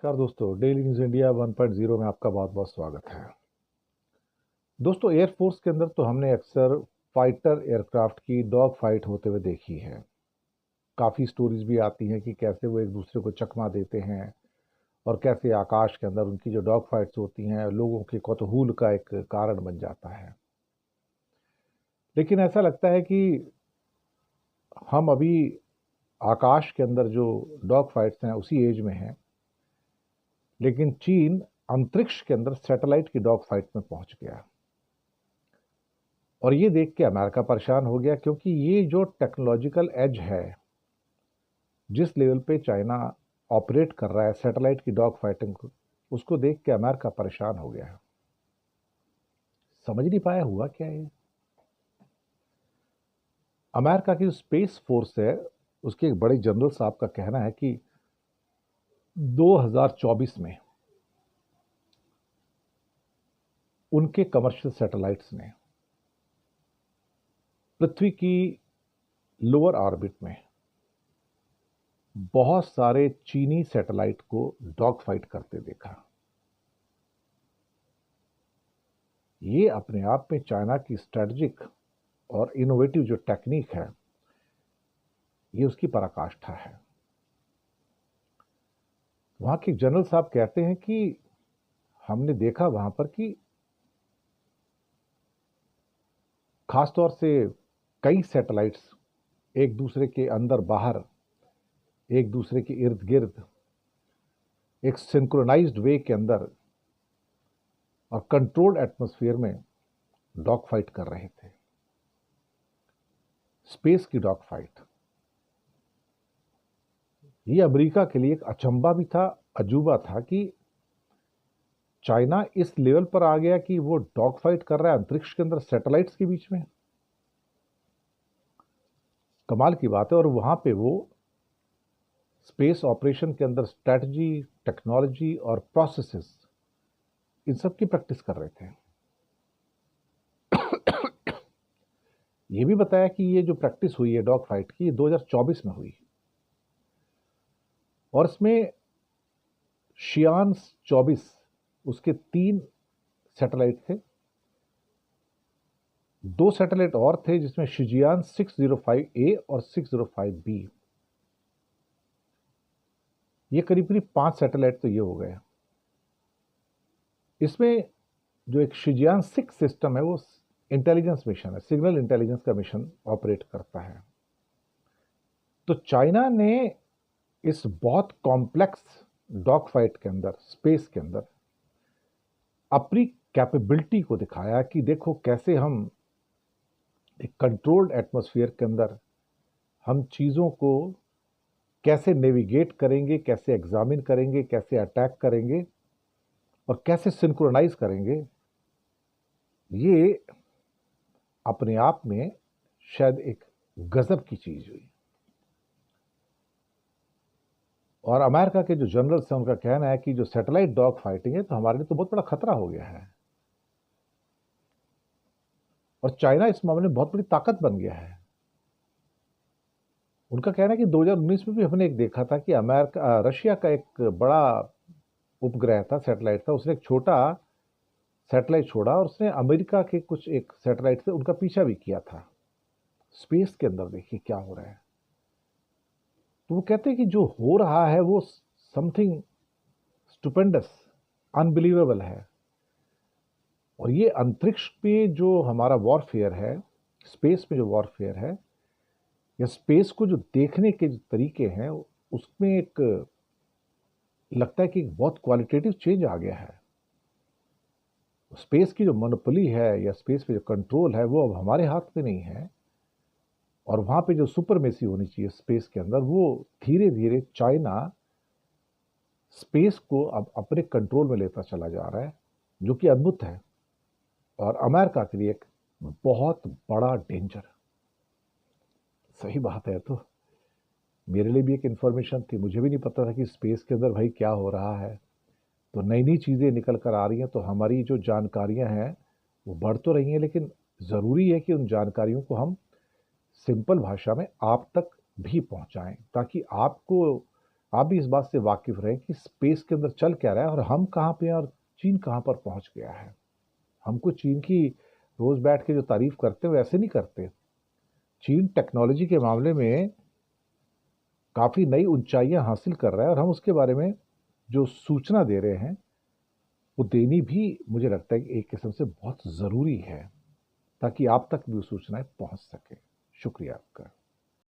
नमस्कार दोस्तों, daily news India 1.0 में आपका बहुत बहुत स्वागत है। दोस्तों, एयरफोर्स के अंदर तो हमने अक्सर फाइटर एयरक्राफ्ट की डॉग फाइट होते हुए देखी है। काफ़ी स्टोरीज भी आती हैं कि कैसे वो एक दूसरे को चकमा देते हैं और कैसे आकाश के अंदर उनकी जो डॉग फाइट्स होती हैं लोगों के कौतूहल का एक कारण बन जाता है। लेकिन ऐसा लगता है कि हम अभी आकाश के अंदर जो डॉग फाइट्स हैं उसी एज में हैं, लेकिन चीन अंतरिक्ष के अंदर सैटेलाइट की डॉग फाइट में पहुंच गया। और ये देख के अमेरिका परेशान हो गया, क्योंकि ये जो टेक्नोलॉजिकल एज है, जिस लेवल पे चाइना ऑपरेट कर रहा है सैटेलाइट की डॉग फाइटिंग को, उसको देख के अमेरिका परेशान हो गया है। समझ नहीं पाया हुआ क्या है। अमेरिका की जो स्पेस फोर्स है, उसके एक बड़े जनरल साहब का कहना है कि 2024 में उनके कमर्शियल सैटेलाइट्स ने पृथ्वी की लोअर ऑर्बिट में बहुत सारे चीनी सैटेलाइट को डॉग फाइट करते देखा। ये अपने आप में चाइना की स्ट्रेटजिक और इनोवेटिव जो टेक्निक है, ये उसकी पराकाष्ठा है। वहां के जनरल साहब कहते हैं कि हमने देखा वहां पर कि खासतौर से कई सैटेलाइट्स एक दूसरे के अंदर बाहर, एक दूसरे के इर्द गिर्द एक सिंक्रोनाइज्ड वे के अंदर और कंट्रोल्ड एटमॉस्फेयर में डॉग फाइट कर रहे थे। स्पेस की डॉग फाइट, ये अमेरिका के लिए एक अचंभा भी था, अजूबा था कि चाइना इस लेवल पर आ गया कि वो डॉग फाइट कर रहा है अंतरिक्ष के अंदर सैटेलाइट्स के बीच में। कमाल की बात है। और वहां पे वो स्पेस ऑपरेशन के अंदर स्ट्रैटेजी, टेक्नोलॉजी और प्रोसेसेस, इन सब की प्रैक्टिस कर रहे थे। ये भी बताया कि ये जो प्रैक्टिस हुई है डॉग फाइट की, 2024 में हुई और इसमें शियान 24 उसके 3 सैटेलाइट थे। 2 सैटेलाइट और थे जिसमें शिजियान 605A और 605B। ये करीब करीब 5 सैटेलाइट तो ये हो गए। इसमें जो एक शिजियान 6 सिस्टम है, वो इंटेलिजेंस मिशन है, सिग्नल इंटेलिजेंस का मिशन ऑपरेट करता है। तो चाइना ने इस बहुत कॉम्प्लेक्स डॉग फाइट के अंदर, स्पेस के अंदर अपनी कैपेबिलिटी को दिखाया कि देखो कैसे हम एक कंट्रोल्ड एटमॉस्फेयर के अंदर हम चीज़ों को कैसे नेविगेट करेंगे, कैसे एग्जामिन करेंगे, कैसे अटैक करेंगे और कैसे सिंक्रोनाइज करेंगे। ये अपने आप में शायद एक गजब की चीज हुई। और अमेरिका के जो जनरल हैं उनका कहना है कि जो सैटेलाइट डॉग फाइटिंग है तो हमारे लिए तो बहुत बड़ा खतरा हो गया है और चाइना इस मामले में बहुत बड़ी ताकत बन गया है। उनका कहना है कि 2019 में भी हमने एक देखा था कि रशिया का एक बड़ा उपग्रह था, सैटेलाइट था, उसने एक छोटा सैटेलाइट छोड़ा और उसने अमेरिका के कुछ एक सैटेलाइट से उनका पीछा भी किया था। स्पेस के अंदर देखिए क्या हो रहा है। तो वो कहते हैं कि जो हो रहा है वो समथिंग स्टुपेंडस, अनबिलीवेबल है। और ये अंतरिक्ष पे जो हमारा वॉरफेयर है, स्पेस में जो वॉरफेयर है, या स्पेस को जो देखने के जो तरीके हैं, उसमें एक लगता है कि बहुत क्वालिटेटिव चेंज आ गया है। स्पेस की जो मोनोपोली है या स्पेस पे जो कंट्रोल है, वो अब हमारे हाथ में नहीं है। और वहां पे जो सुपरमेसी होनी चाहिए स्पेस के अंदर, वो धीरे धीरे चाइना स्पेस को अब अपने कंट्रोल में लेता चला जा रहा है, जो कि अद्भुत है और अमेरिका के लिए एक बहुत बड़ा डेंजर। सही बात है। तो मेरे लिए भी एक इंफॉर्मेशन थी, मुझे भी नहीं पता था कि स्पेस के अंदर भाई क्या हो रहा है। तो नई नई चीज़ें निकल कर आ रही हैं, तो हमारी जो जानकारियां हैं वो बढ़ तो रही हैं, लेकिन ज़रूरी है कि उन जानकारियों को हम सिंपल भाषा में आप तक भी पहुंचाएं, ताकि आपको आप भी इस बात से वाकिफ रहे कि स्पेस के अंदर चल क्या रहा है और हम कहाँ पे हैं और चीन कहाँ पर पहुंच गया है। हमको चीन की रोज बैठ के जो तारीफ करते हो ऐसे नहीं करते। चीन टेक्नोलॉजी के मामले में काफी नई ऊंचाइयां हासिल कर रहा है और हम उसके बारे में जो सूचना दे रहे हैं वो देनी भी मुझे लगता है कि एक किस्म से बहुत जरूरी है, ताकि आप तक भी वो सूचनाएं पहुंच सके। शुक्रिया आपका।